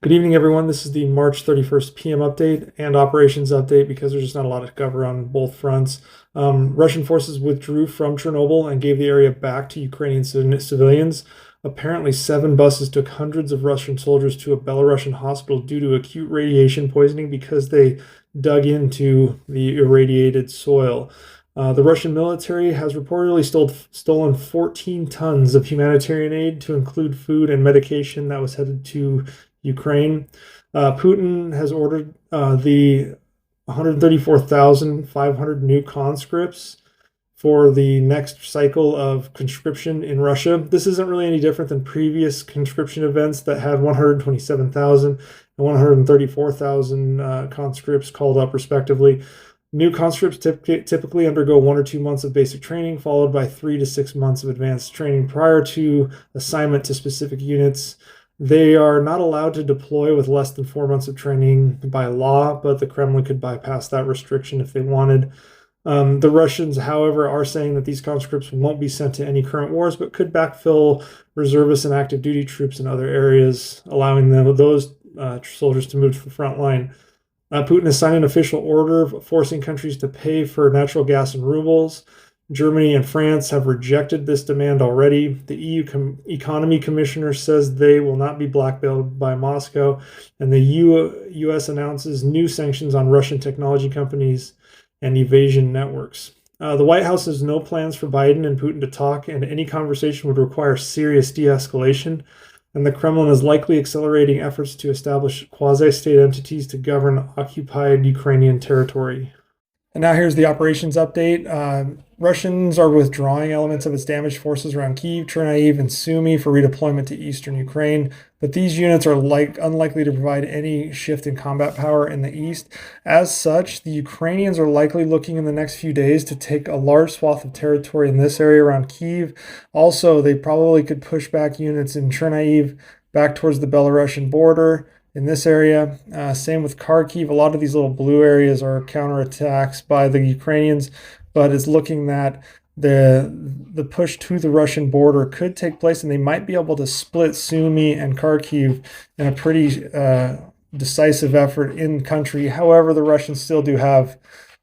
Good evening, everyone. This is the March 31st PM update and operations update because there's just not a lot to cover on both fronts. Russian forces withdrew from Chernobyl and gave the area back to Ukrainian civilians. Apparently, 7 buses took hundreds of Russian soldiers to a Belarusian hospital due to acute radiation poisoning because they dug into the irradiated soil. The Russian military has reportedly stolen 14 tons of humanitarian aid, to include food and medication that was headed to Ukraine. Putin has ordered the 134,500 new conscripts for the next cycle of conscription in Russia. This isn't really any different than previous conscription events that had 127,000 and 134,000 conscripts called up, respectively. New conscripts typically undergo 1 or 2 months of basic training, followed by 3 to 6 months of advanced training prior to assignment to specific units. They are not allowed to deploy with less than 4 months of training by law, but the Kremlin could bypass that restriction if they wanted. The Russians, however, are saying that these conscripts won't be sent to any current wars, but could backfill reservists and active duty troops in other areas, allowing those soldiers to move to the front line. Putin has signed an official order forcing countries to pay for natural gas in rubles. Germany and France have rejected this demand already. The EU Economy Commissioner says they will not be blackmailed by Moscow, and the US announces new sanctions on Russian technology companies and evasion networks. The White House has no plans for Biden and Putin to talk, and any conversation would require serious de-escalation. And the Kremlin is likely accelerating efforts to establish quasi-state entities to govern occupied Ukrainian territory. And now here's the operations update. Russians are withdrawing elements of its damaged forces around Kyiv, Chernihiv, and Sumy for redeployment to eastern Ukraine, but these units are unlikely to provide any shift in combat power in the east. As such, the Ukrainians are likely looking in the next few days to take a large swath of territory in this area around Kyiv. Also, they probably could push back units in Chernihiv back towards the Belarusian border in this area. Same with Kharkiv. A lot of these little blue areas are counterattacks by the Ukrainians, but it's looking that the push to the Russian border could take place, and they might be able to split Sumy and Kharkiv in a pretty decisive effort in country. However, the Russians still do have,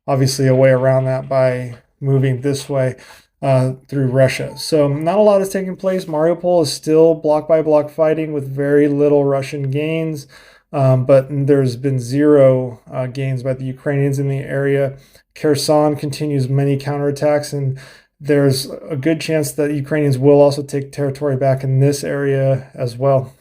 obviously, a way around that by moving this way through Russia. So not a lot is taking place. Mariupol is still block by block fighting with very little Russian gains, but there's been zero gains by the Ukrainians in the area. Kherson continues many counterattacks, and there's a good chance that Ukrainians will also take territory back in this area as well.